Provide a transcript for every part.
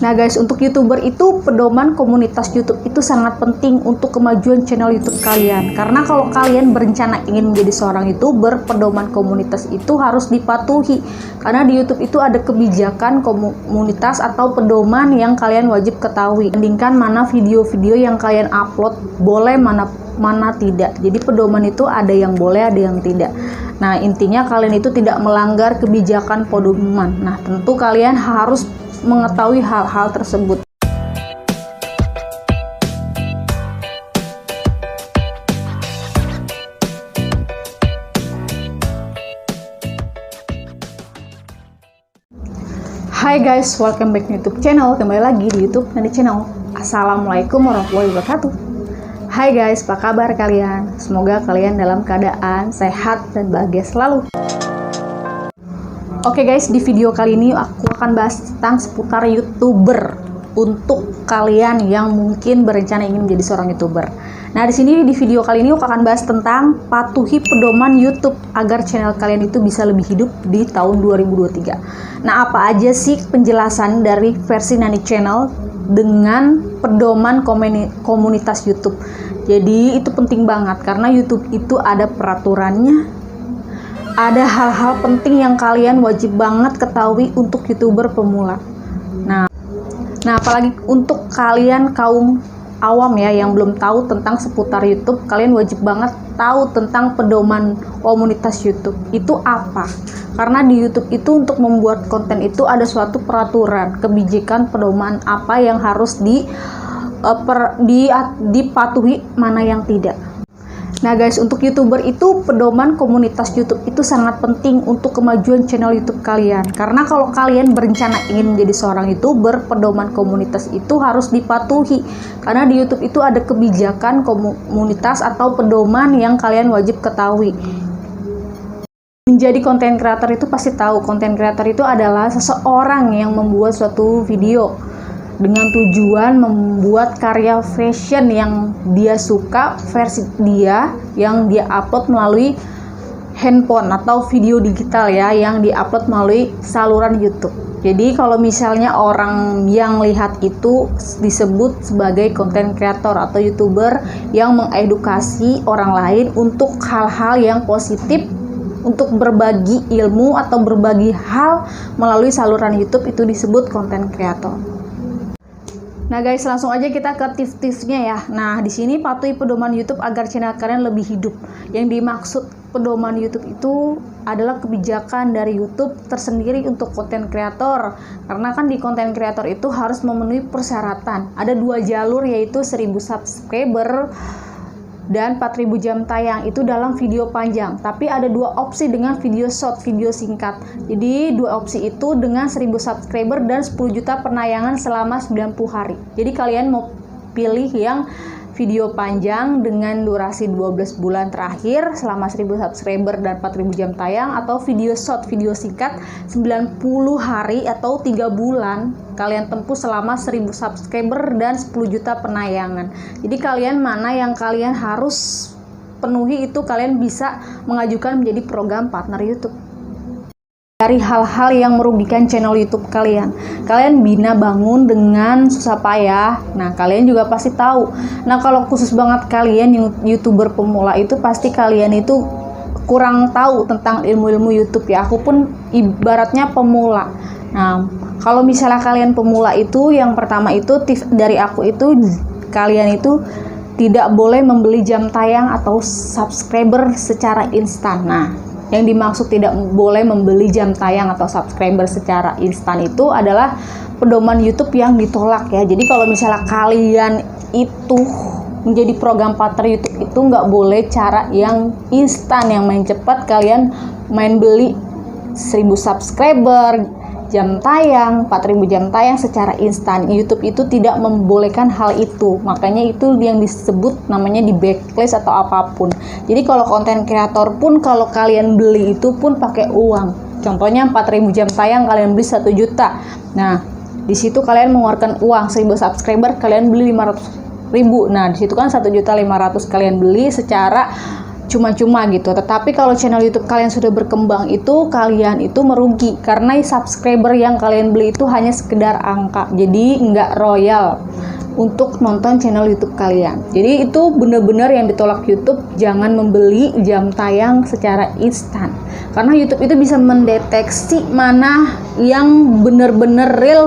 Nah guys, untuk YouTuber itu pedoman komunitas YouTube itu sangat penting untuk kemajuan channel YouTube kalian. Karena kalau kalian berencana ingin menjadi seorang YouTuber, pedoman komunitas itu harus dipatuhi. Karena di YouTube itu ada kebijakan komunitas atau pedoman yang kalian wajib ketahui. Bandingkan mana video-video yang kalian upload boleh, mana tidak. Jadi pedoman itu ada yang boleh, ada yang tidak. Nah, intinya kalian itu tidak melanggar kebijakan pedoman. Nah, tentu kalian harus mengetahui hal-hal tersebut. Hai guys, welcome back to YouTube channel. Kembali lagi di YouTube dan di channel. Assalamualaikum warahmatullahi wabarakatuh. Hai guys, apa kabar kalian? Semoga kalian dalam keadaan sehat dan bahagia selalu. Oke guys, di video kali ini aku akan bahas tentang seputar YouTuber untuk kalian yang mungkin berencana ingin menjadi seorang YouTuber. Nah, di sini di video kali ini aku akan bahas tentang patuhi pedoman YouTube agar channel kalian itu bisa lebih hidup di tahun 2023. Nah, apa aja sih penjelasan dari versi Nani Channel dengan pedoman komunitas YouTube? Jadi itu penting banget karena YouTube itu ada peraturannya. Ada hal-hal penting yang kalian wajib banget ketahui untuk YouTuber pemula. Nah, apalagi untuk kalian kaum awam ya yang belum tahu tentang seputar YouTube, kalian wajib banget tahu tentang pedoman komunitas YouTube. Itu apa? Karena di YouTube itu untuk membuat konten itu ada suatu peraturan, kebijakan, pedoman apa yang harus dipatuhi, mana yang tidak. Nah guys, untuk YouTuber itu pedoman komunitas YouTube itu sangat penting untuk kemajuan channel YouTube kalian. Karena kalau kalian berencana ingin menjadi seorang YouTuber, pedoman komunitas itu harus dipatuhi. Karena di YouTube itu ada kebijakan komunitas atau pedoman yang kalian wajib ketahui. Menjadi konten creator itu pasti tahu, konten creator itu adalah seseorang yang membuat suatu video dengan tujuan membuat karya fashion yang dia suka, versi dia yang dia upload melalui handphone atau video digital ya, yang diupload melalui saluran YouTube. Jadi kalau misalnya orang yang lihat itu disebut sebagai content creator atau YouTuber yang mengedukasi orang lain untuk hal-hal yang positif, untuk berbagi ilmu atau berbagi hal melalui saluran YouTube, itu disebut content creator. Nah guys, langsung aja kita ke tips-tipsnya ya. Nah, di sini patuhi pedoman YouTube agar channel kalian lebih hidup. Yang dimaksud pedoman YouTube itu adalah kebijakan dari YouTube tersendiri untuk konten kreator. Karena kan di konten kreator itu harus memenuhi persyaratan. Ada 2 jalur, yaitu 1000 subscriber dan 4000 jam tayang itu dalam video panjang. Tapi ada 2 opsi dengan video short, video singkat. Jadi 2 opsi itu dengan 1000 subscriber dan 10 juta penayangan selama 90 hari. Jadi kalian mau pilih yang video panjang dengan durasi 12 bulan terakhir selama 1000 subscriber dan 4000 jam tayang, atau video short, video singkat 90 hari atau 3 bulan kalian tempuh selama 1000 subscriber dan 10 juta penayangan. Jadi kalian mana yang kalian harus penuhi, itu kalian bisa mengajukan menjadi program partner YouTube. Dari hal-hal yang merugikan channel YouTube kalian bina bangun dengan susah payah. Nah, kalian juga pasti tahu. Nah, kalau khusus banget kalian yang YouTuber pemula itu pasti kalian itu kurang tahu tentang ilmu-ilmu YouTube ya. Aku pun ibaratnya pemula. Nah, kalau misalnya kalian pemula itu, yang pertama itu tips dari aku itu, kalian itu tidak boleh membeli jam tayang atau subscriber secara instan. Nah, yang dimaksud tidak boleh membeli jam tayang atau subscriber secara instan itu adalah pedoman YouTube yang ditolak ya. Jadi kalau misalnya kalian itu menjadi program partner YouTube itu nggak boleh cara yang instan, yang main cepat, kalian main beli 1000 subscriber, jam tayang, 4000 jam tayang secara instan. YouTube itu tidak membolehkan hal itu. Makanya itu yang disebut namanya di backlist atau apapun. Jadi kalau konten kreator pun kalau kalian beli itu pun pakai uang. Contohnya 4000 jam tayang kalian beli 1 juta. Nah, di situ kalian mengeluarkan uang 1000 subscriber kalian beli 500.000. Nah, di situ kan 1.500.000 kalian beli secara cuma-cuma gitu. Tetapi kalau channel YouTube kalian sudah berkembang itu kalian itu merugi karena subscriber yang kalian beli itu hanya sekedar angka. Jadi nggak royal untuk nonton channel YouTube kalian. Jadi itu benar-benar yang ditolak YouTube, jangan membeli jam tayang secara instan. Karena YouTube itu bisa mendeteksi mana yang benar-benar real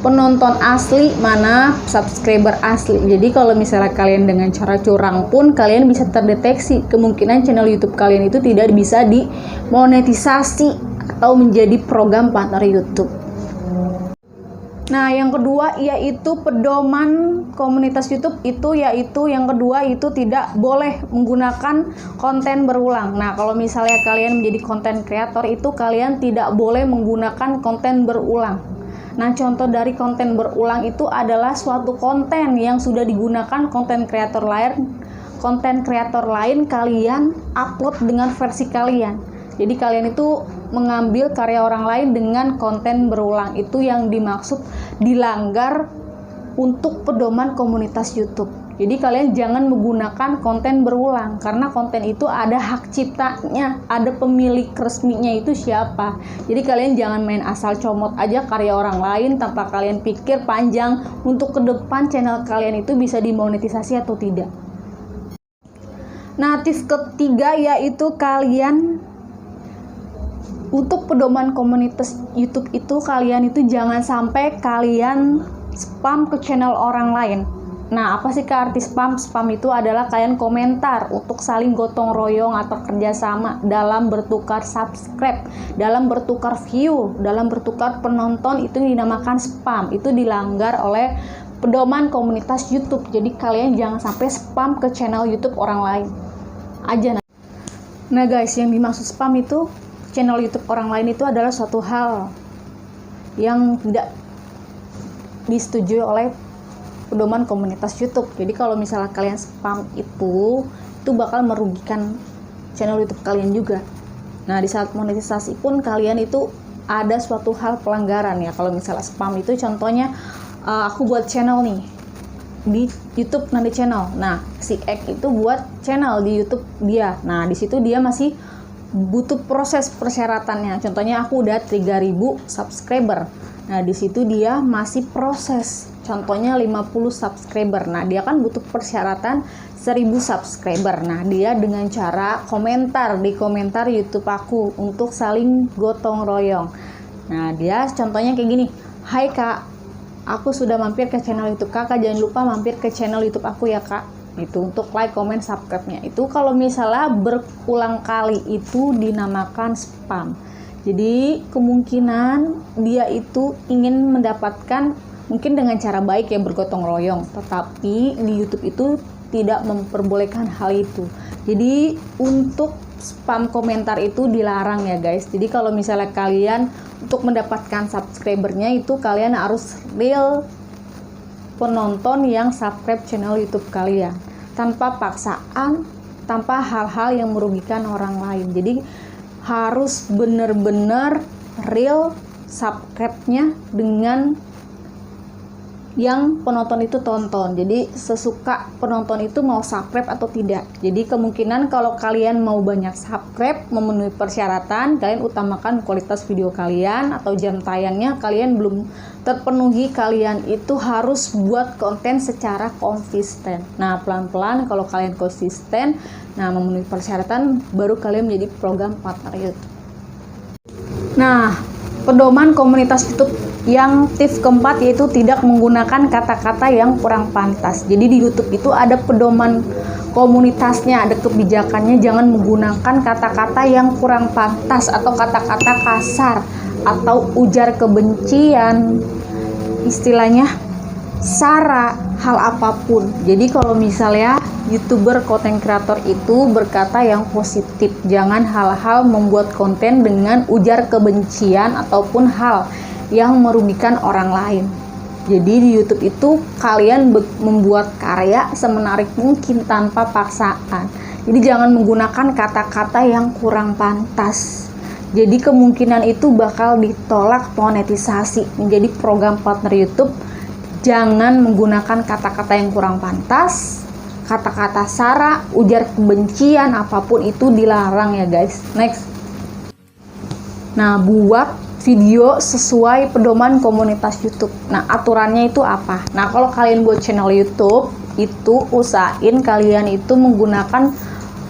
penonton asli, mana subscriber asli. Jadi kalau misalnya kalian dengan cara curang pun kalian bisa terdeteksi, kemungkinan channel YouTube kalian itu tidak bisa dimonetisasi atau menjadi program partner YouTube. Nah, yang kedua yaitu pedoman komunitas YouTube itu yaitu yang kedua itu tidak boleh menggunakan konten berulang. Nah, kalau misalnya kalian menjadi konten kreator itu kalian tidak boleh menggunakan konten berulang. Nah, contoh dari konten berulang itu adalah suatu konten yang sudah digunakan konten kreator lain kalian upload dengan versi kalian. Jadi kalian itu mengambil karya orang lain dengan konten berulang, itu yang dimaksud dilanggar untuk pedoman komunitas YouTube. Jadi kalian jangan menggunakan konten berulang karena konten itu ada hak ciptanya, ada pemilik resminya itu siapa. Jadi kalian jangan main asal comot aja karya orang lain tanpa kalian pikir panjang untuk ke depan channel kalian itu bisa dimonetisasi atau tidak. Nah, tips ketiga yaitu kalian untuk pedoman komunitas YouTube itu kalian itu jangan sampai kalian spam ke channel orang lain. Nah, apa sih arti spam? Spam itu adalah kalian komentar untuk saling gotong royong atau kerjasama dalam bertukar subscribe, dalam bertukar view, dalam bertukar penonton, itu dinamakan spam. Itu dilanggar oleh pedoman komunitas YouTube. Jadi kalian jangan sampai spam ke channel YouTube orang lain aja. Nah guys, yang dimaksud spam itu channel YouTube orang lain itu adalah suatu hal yang tidak disetujui oleh pedoman komunitas YouTube. Jadi kalau misalnya kalian spam itu bakal merugikan channel YouTube kalian juga. Nah, di saat monetisasi pun kalian itu ada suatu hal pelanggaran ya. Kalau misalnya spam itu contohnya aku buat channel nih di YouTube nanti channel. Nah, si X itu buat channel di YouTube dia. Nah, di situ dia masih butuh proses persyaratannya. Contohnya aku udah 3000 subscriber. Nah, di situ dia masih proses. Contohnya 50 subscriber. Nah, dia kan butuh persyaratan 1000 subscriber. Nah, dia dengan cara komentar di komentar YouTube aku untuk saling gotong royong. Nah, dia contohnya kayak gini. Hai Kak, aku sudah mampir ke channel YouTube Kakak, jangan lupa mampir ke channel YouTube aku ya Kak. Itu untuk like, comment, subscribe-nya. Itu kalau misalnya berulang kali itu dinamakan spam. Jadi kemungkinan dia itu ingin mendapatkan mungkin dengan cara baik ya, bergotong royong, tetapi di YouTube itu tidak memperbolehkan hal itu. Jadi untuk spam komentar itu dilarang ya guys. Jadi kalau misalnya kalian untuk mendapatkan subscribernya itu kalian harus real penonton yang subscribe channel YouTube kalian tanpa paksaan, tanpa hal-hal yang merugikan orang lain. Jadi harus benar-benar real subscribe-nya dengan yang penonton itu tonton. Jadi sesuka penonton itu mau subscribe atau tidak. Jadi kemungkinan kalau kalian mau banyak subscribe, memenuhi persyaratan, kalian utamakan kualitas video kalian atau jam tayangnya kalian belum terpenuhi, kalian itu harus buat konten secara konsisten. Nah, pelan-pelan kalau kalian konsisten, nah memenuhi persyaratan, baru kalian menjadi program partner YouTube. Nah, pedoman komunitas YouTube yang tips keempat yaitu tidak menggunakan kata-kata yang kurang pantas. Jadi di YouTube itu ada pedoman komunitasnya, ada kebijakannya, jangan menggunakan kata-kata yang kurang pantas atau kata-kata kasar atau ujar kebencian, istilahnya sara, hal apapun. Jadi kalau misalnya YouTuber konten kreator itu berkata yang positif, jangan hal-hal membuat konten dengan ujar kebencian ataupun hal yang merugikan orang lain. Jadi di YouTube itu kalian membuat karya semenarik mungkin tanpa paksaan. Jadi jangan menggunakan kata-kata yang kurang pantas. Jadi kemungkinan itu bakal ditolak monetisasi menjadi program partner YouTube. Jangan menggunakan kata-kata yang kurang pantas, kata-kata sara, ujar kebencian, apapun itu dilarang ya guys. Next. Nah, buat video sesuai pedoman komunitas YouTube. Nah, aturannya itu apa? Nah, kalau kalian buat channel YouTube, itu usahain kalian itu menggunakan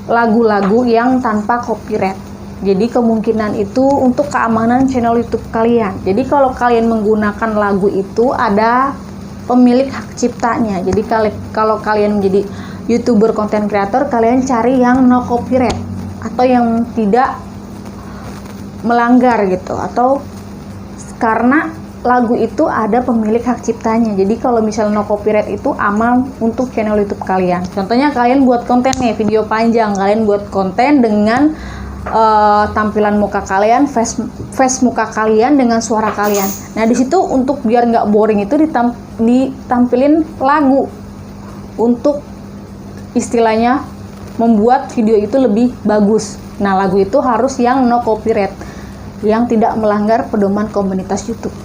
lagu-lagu yang tanpa copyright. Jadi kemungkinan itu untuk keamanan channel YouTube kalian. Jadi kalau kalian menggunakan lagu itu ada pemilik hak ciptanya. Jadi kalau kalian menjadi YouTuber content creator, kalian cari yang no copyright atau yang tidak melanggar gitu, atau karena lagu itu ada pemilik hak ciptanya. Jadi kalau misalnya no copyright itu aman untuk channel YouTube kalian. Contohnya kalian buat konten nih, video panjang, kalian buat konten dengan tampilan muka kalian, face muka kalian dengan suara kalian. Nah, di situ untuk biar nggak boring itu ditampilin lagu untuk istilahnya membuat video itu lebih bagus. Nah, lagu itu harus yang no copyright, yang tidak melanggar pedoman komunitas YouTube.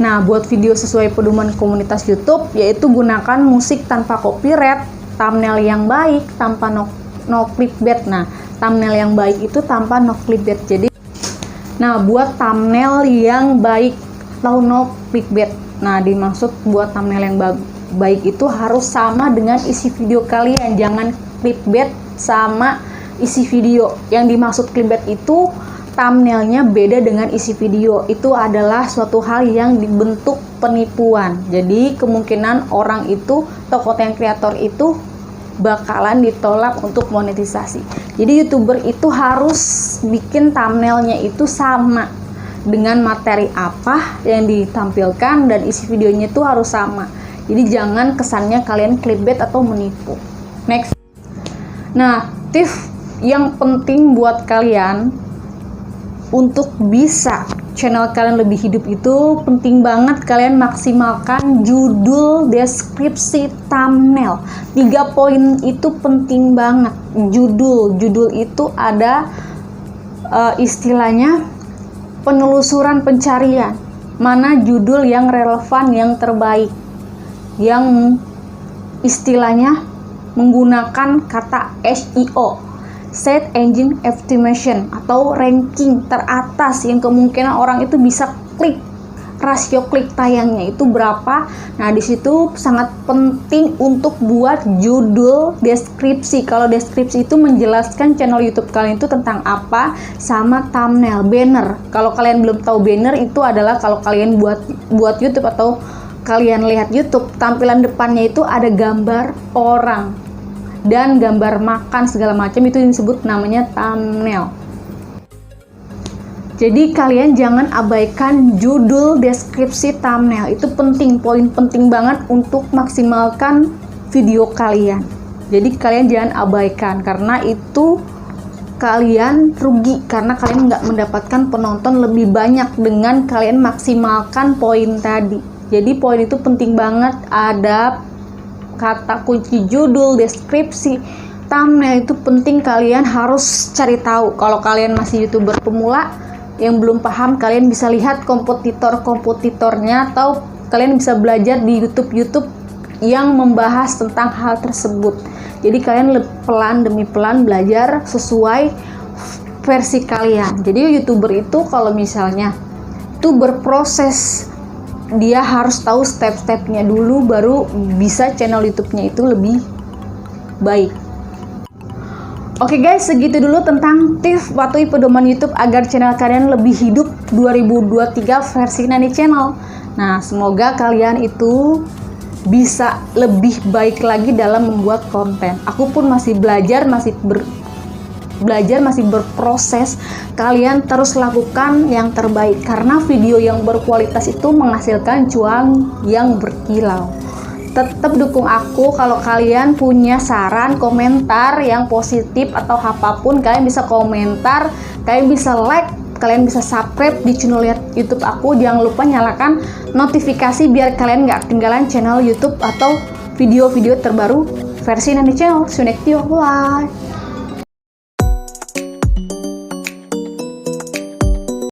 Nah, buat video sesuai pedoman komunitas YouTube, yaitu gunakan musik tanpa copyright, thumbnail yang baik tanpa no clickbait. Nah, thumbnail yang baik itu tanpa no clickbait. Jadi, nah, buat thumbnail yang baik atau no clickbait. Nah, dimaksud buat thumbnail yang baik itu harus sama dengan isi video kalian. Jangan clickbait sama isi video. Yang dimaksud clickbait itu thumbnailnya beda dengan isi video. Itu adalah suatu hal yang dibentuk penipuan. Jadi kemungkinan orang itu atau content creator itu bakalan ditolak untuk monetisasi. Jadi YouTuber itu harus bikin thumbnailnya itu sama dengan materi apa yang ditampilkan dan isi videonya itu harus sama. Jadi jangan kesannya kalian clickbait atau menipu. Next. Nah, tips yang penting buat kalian untuk bisa channel kalian lebih hidup itu penting banget kalian maksimalkan judul, deskripsi, thumbnail. 3 poin itu penting banget. Judul itu ada istilahnya penelusuran pencarian. Mana judul yang relevan, yang terbaik, yang istilahnya menggunakan kata SEO, Search Engine Optimization, atau ranking teratas yang kemungkinan orang itu bisa klik. Rasio klik tayangnya itu berapa. Nah, di situ sangat penting untuk buat judul, deskripsi. Kalau deskripsi itu menjelaskan channel YouTube kalian itu tentang apa, sama thumbnail, banner. Kalau kalian belum tahu, banner itu adalah kalau kalian buat YouTube atau kalian lihat YouTube, tampilan depannya itu ada gambar orang dan gambar makan segala macam, itu disebut namanya thumbnail. Jadi kalian jangan abaikan judul, deskripsi, thumbnail. Itu penting, poin penting banget untuk maksimalkan video kalian. Jadi kalian jangan abaikan, karena itu kalian rugi, karena kalian nggak mendapatkan penonton lebih banyak dengan kalian maksimalkan poin tadi. Jadi poin itu penting banget, ada kata kunci judul, deskripsi, thumbnail itu penting, kalian harus cari tahu. Kalau kalian masih YouTuber pemula yang belum paham, kalian bisa lihat kompetitornya, atau kalian bisa belajar di YouTube yang membahas tentang hal tersebut. Jadi kalian pelan demi pelan belajar sesuai versi kalian. Jadi YouTuber itu kalau misalnya itu berproses, dia harus tahu step-stepnya dulu, baru bisa channel YouTube-nya itu lebih baik. Oke guys, segitu dulu tentang tips patuhi pedoman YouTube agar channel kalian lebih hidup 2023 versi Nani Channel. Nah, semoga kalian itu bisa lebih baik lagi dalam membuat konten. Aku pun masih belajar, masih berproses. Kalian terus lakukan yang terbaik, karena video yang berkualitas itu menghasilkan cuan yang berkilau. Tetap dukung aku. Kalau kalian punya saran, komentar yang positif atau apapun, kalian bisa komentar, kalian bisa like, kalian bisa subscribe di channel YouTube aku. Jangan lupa nyalakan notifikasi biar kalian nggak ketinggalan channel YouTube atau video-video terbaru versi Nani Channel. See you next video. Bye.